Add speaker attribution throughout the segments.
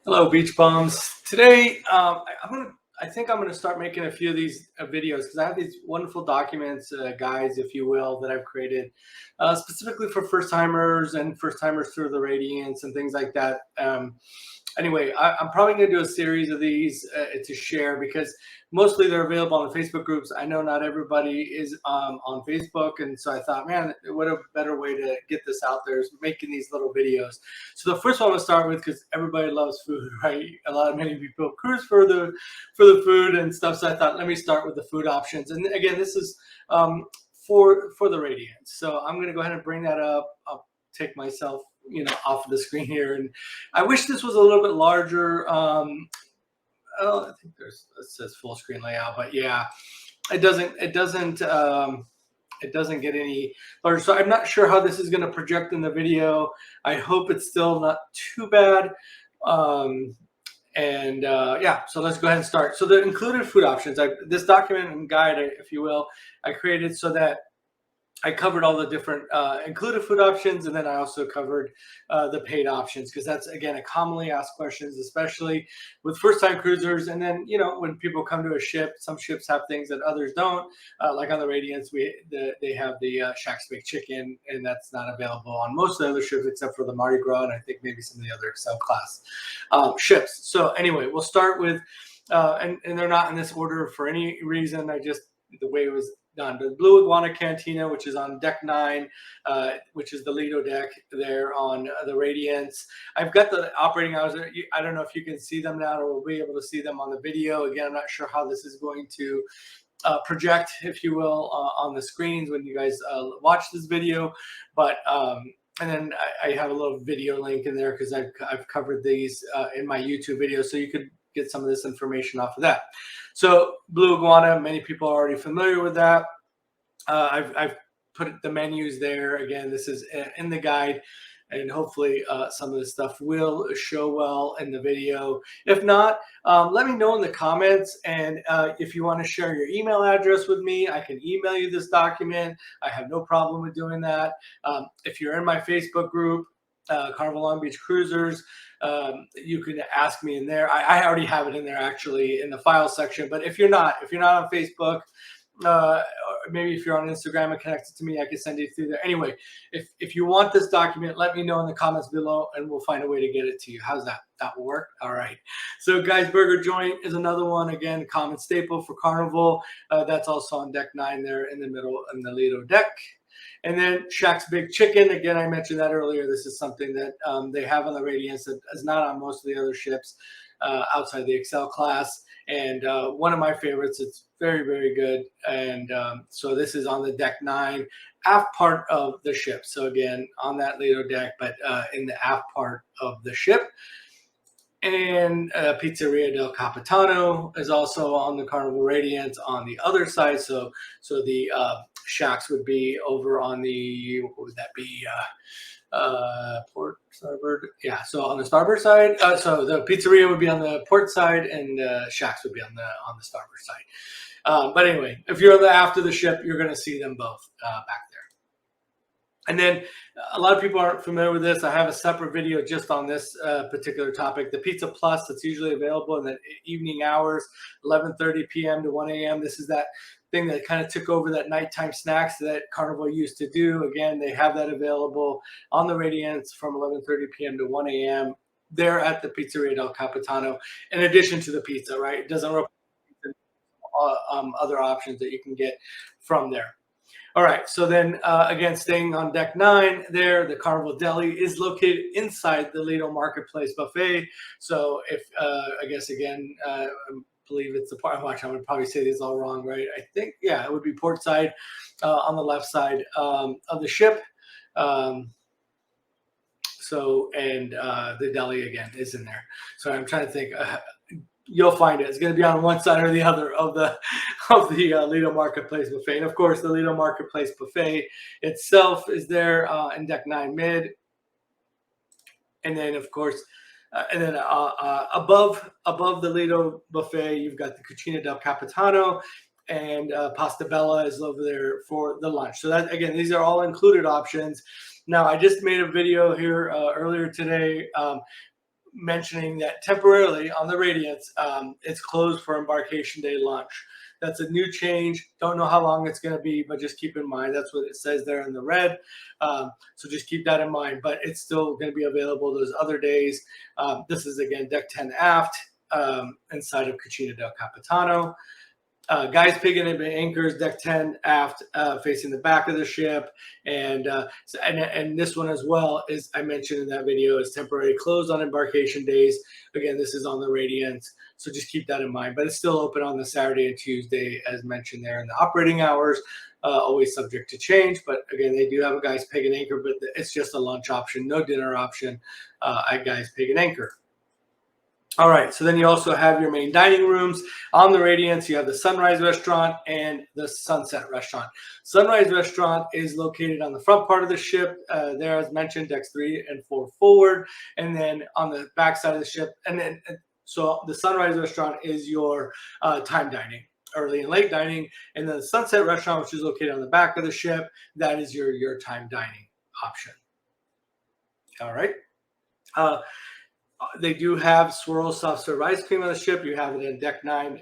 Speaker 1: Hello, beach bums. Today, I think I'm gonna start making a few of these videos because I have these wonderful documents, guides, if you will, that I've created specifically for first timers and first timers through the Radiance and things like that. Anyway, I'm probably going to do a series of these to share because mostly they're available on the Facebook groups. I know not everybody is on Facebook, and so I thought, man, what a better way to get this out there is making these little videos. So the first one we'll start with, because everybody loves food, right? Many people cruise for the food and stuff. So I thought, let me start with the food options. And again, this is for the Radiance. So I'm going to go ahead and bring that up. I'll take myself off of the screen here, and I wish this was a little bit larger. I think it says full screen layout, but yeah, it doesn't get any larger. So I'm not sure how this is going to project in the video. I hope it's still not too bad. Yeah, so let's go ahead and start. So the included food options, this document and guide, if you will, I created so that I covered all the different included food options, and then I also covered the paid options, because that's, again, a commonly asked questions, especially with first-time cruisers. And then, when people come to a ship, some ships have things that others don't. Like on the Radiance, they have the Shaq's Baked Chicken, and that's not available on most of the other ships except for the Mardi Gras, and I think maybe some of the other Excel class ships. So anyway, we'll start with, and they're not in this order for any reason. The way it was done. The Blue Iguana Cantina, which is on deck 9, which is the Lido deck there on the Radiance. I've got the operating hours there. I don't know if you can see them now, or we'll be able to see them on the video. Again, I'm not sure how this is going to project, if you will, on the screens when you guys watch this video. But and then I have a little video link in there because I've covered these in my YouTube video, so you could get some of this information off of that. So Blue Iguana, many people are already familiar with that. I've put the menus there. Again, this is in the guide, and hopefully some of this stuff will show well in the video. If not, let me know in the comments. And if you want to share your email address with me, I can email you this document. I have no problem with doing that. If you're in my Facebook group, Carnival Long Beach Cruisers, you can ask me in there. I already have it in there, actually, in the file section. But if you're not on Facebook, or maybe if you're on Instagram and connected to me, I can send it through there. Anyway, if you want this document, let me know in the comments below, and we'll find a way to get it to you. How's that? That will work? All right. So Guy's Burger Joint is another one. Again, common staple for Carnival. That's also on deck 9 there in the middle in the Lido deck. And then Shaq's Baked Chicken. Again, I mentioned that earlier. This is something that they have on the Radiance that is not on most of the other ships outside the Excel class. And one of my favorites. It's very, very good. And so this is on the deck 9 aft part of the ship. So again, on that Lido deck, but in the aft part of the ship. And Pizzeria del Capitano is also on the Carnival Radiance on the other side. So the Shacks would be over on the, what would that be? Port starboard. Yeah, so on the starboard side. So the pizzeria would be on the port side, and Shacks would be on the starboard side. But anyway, if you're after the ship, you're going to see them both back there. And then a lot of people aren't familiar with this. I have a separate video just on this particular topic. The Pizza Plus, that's usually available in the evening hours, 11:30 p.m. to 1 a.m. This is that thing that kind of took over that nighttime snacks that Carnival used to do. Again, they have that available on the Radiance from 11:30 p.m. to 1 a.m. They're at the Pizzeria del Capitano, in addition to the pizza, right? It doesn't replace other options that you can get from there. All right, so then again, staying on deck 9 there, the Carnival Deli is located inside the Lido Marketplace buffet. So if, I guess, again, I believe it's the part, watch, I would probably say these all wrong, right? I think, yeah, it would be port side on the left side of the ship. The deli, again, is in there. So I'm trying to think. You'll find it. It's going to be on one side or the other of the Lido Marketplace buffet. And of course, the Lido Marketplace buffet itself is there in deck 9 mid. And then, of course, above the Lido buffet, you've got the Cucina del Capitano, and Pasta Bella is over there for the lunch. So that, again, these are all included options. Now, I just made a video here earlier today mentioning that temporarily on the Radiance, it's closed for embarkation day lunch. That's a new change. Don't know how long it's going to be, but just keep in mind that's what it says there in the red. So just keep that in mind. But it's still going to be available those other days. This is again deck 10 aft inside of Cucina del Capitano. Guys Pig and Anchors, deck 10 aft, facing the back of the ship, and this one as well, is I mentioned in that video, is temporarily closed on embarkation days. Again, this is on the Radiance, so just keep that in mind. But it's still open on the Saturday and Tuesday, as mentioned there in the operating hours. Always subject to change, but again, they do have a Guys Pig and Anchor, but it's just a lunch option, no dinner option at Guys Pig and Anchor. All right, so then you also have your main dining rooms. On the Radiance, you have the Sunrise Restaurant and the Sunset Restaurant. Sunrise Restaurant is located on the front part of the ship, there as mentioned, decks 3 and 4 forward, and then on the back side of the ship. And then, so the Sunrise Restaurant is your time dining, early and late dining, and then the Sunset Restaurant, which is located on the back of the ship, that is your time dining option. All right. They do have swirl soft serve ice cream on the ship. You have it in deck 9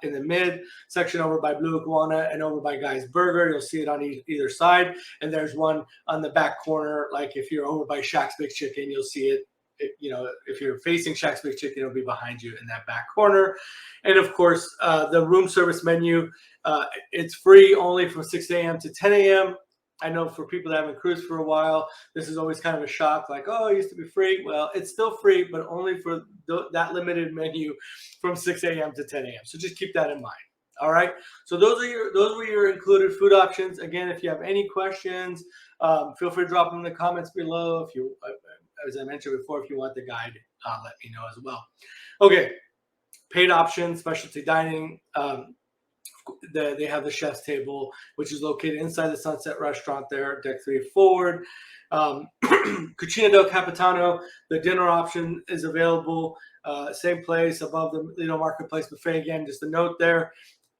Speaker 1: in the mid section over by Blue Iguana and over by Guy's Burger. You'll see it on either side. And there's one on the back corner. Like if you're over by Shaq's Big Chicken, you'll see it. You know, if you're facing Shaq's Big Chicken, it'll be behind you in that back corner. And of course, the room service menu, it's free only from 6 a.m. to 10 a.m. I know for people that haven't cruised for a while, this is always kind of a shock, like, oh, it used to be free. Well, it's still free, but only for that limited menu from 6 a.m. to 10 a.m. So just keep that in mind. All right. So those were your included food options. Again, if you have any questions, feel free to drop them in the comments below. If you, as I mentioned before, if you want the guide, let me know as well. Okay. Paid options, specialty dining. They have the chef's table, which is located inside the Sunset Restaurant there, deck 3 forward. Cucina del Capitano, the dinner option is available. Same place above the Lido Marketplace Buffet. Again, just a note there.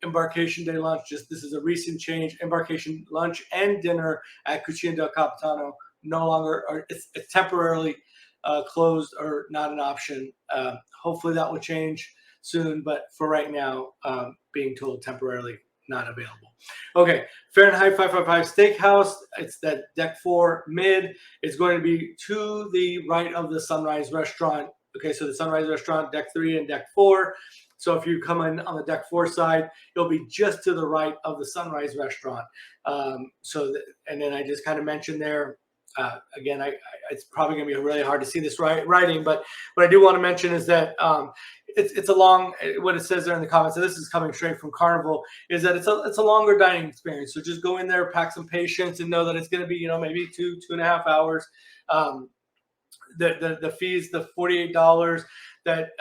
Speaker 1: Embarkation day lunch, this is a recent change. Embarkation lunch and dinner at Cucina del Capitano no longer, or it's temporarily closed or not an option. Hopefully that will change soon, but for right now, being told temporarily not available. Okay, Fahrenheit 555 Steakhouse. It's that deck 4 mid. It's going to be to the right of the Sunrise Restaurant. Okay, so the Sunrise Restaurant, deck 3 and deck 4. So if you come in on the deck 4 side, you'll be just to the right of the Sunrise Restaurant. And then I just kind of mentioned there. Again, it's probably going to be really hard to see this writing, but what I do want to mention is that it's a long, what it says there in the comments, and this is coming straight from Carnival, is that it's a longer dining experience. So just go in there, pack some patience, and know that it's going to be, you know, maybe 2.5 hours. The fees, the $48 that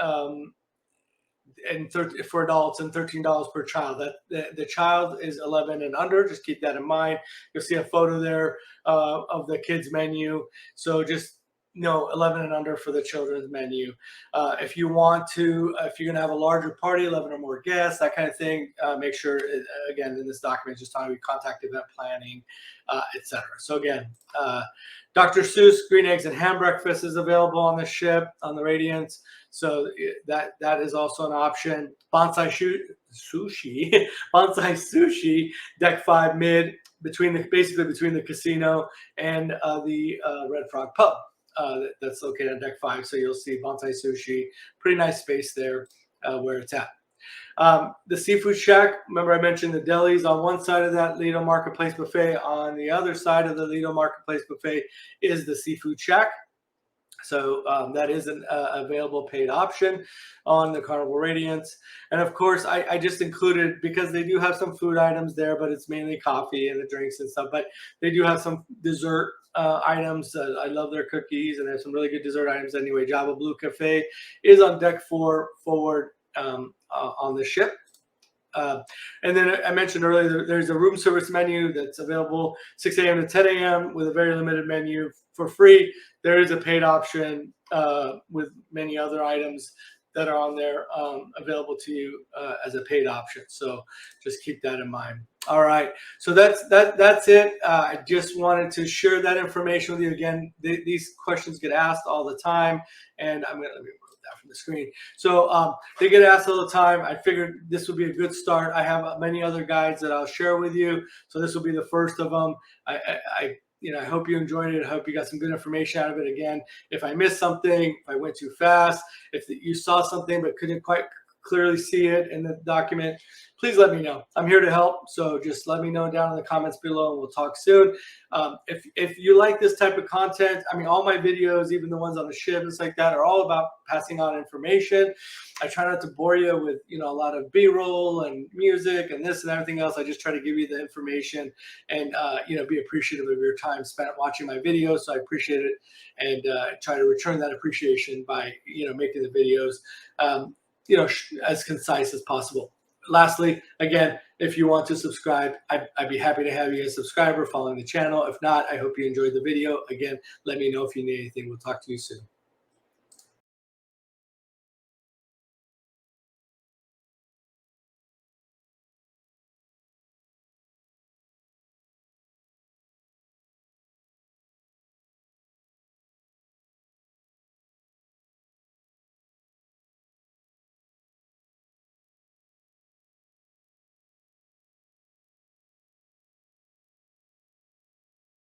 Speaker 1: and for adults and $13 per child. That the child is 11 and under. Just keep that in mind. You'll see a photo there of the kids menu. So just know 11 and under for the children's menu. If you want to, if you're gonna have a larger party, 11 or more guests, that kind of thing, make sure again in this document just talking about contact event planning, etc. So again, Dr. Seuss Green Eggs and Ham Breakfast is available on the ship on the Radiance. So that is also an option. Bonsai Sushi, Bonsai Sushi, deck 5 mid, basically between the casino and the Red Frog Pub. That's located on deck 5. So you'll see Bonsai Sushi, pretty nice space there where it's at. The Seafood Shack, remember I mentioned the delis on one side of that Lido Marketplace Buffet. On the other side of the Lido Marketplace Buffet is the Seafood Shack. So that is an available paid option on the Carnival Radiance. And of course, I just included, because they do have some food items there, but it's mainly coffee and the drinks and stuff. But they do have some dessert items. I love their cookies, and they have some really good dessert items anyway. Java Blue Cafe is on deck 4 forward on the ship. And then I mentioned earlier, there's a room service menu that's available 6 a.m. to 10 a.m. with a very limited menu for free. There is a paid option with many other items that are on there available to you as a paid option. So just keep that in mind. All right, so that's it. I just wanted to share that information with you. Again, these questions get asked all the time, and let me remove that from the screen. So they get asked all the time. I figured this would be a good start. I have many other guides that I'll share with you, so this will be the first of them. I hope you enjoyed it. I hope you got some good information out of it. Again, if I missed something, if I went too fast, if you saw something but couldn't quite clearly see it in the document, please let me know. I'm here to help. So just let me know down in the comments below and we'll talk soon. If you like this type of content, I mean, all my videos, even the ones on the ship, and like that, are all about passing on information. I try not to bore you with, a lot of B-roll and music and this and everything else. I just try to give you the information and, be appreciative of your time spent watching my videos. So I appreciate it and try to return that appreciation by, making the videos, as concise as possible. Lastly, again, if you want to subscribe, I'd be happy to have you as a subscriber following the channel. If not, I hope you enjoyed the video. Again, let me know if you need anything. We'll talk to you soon.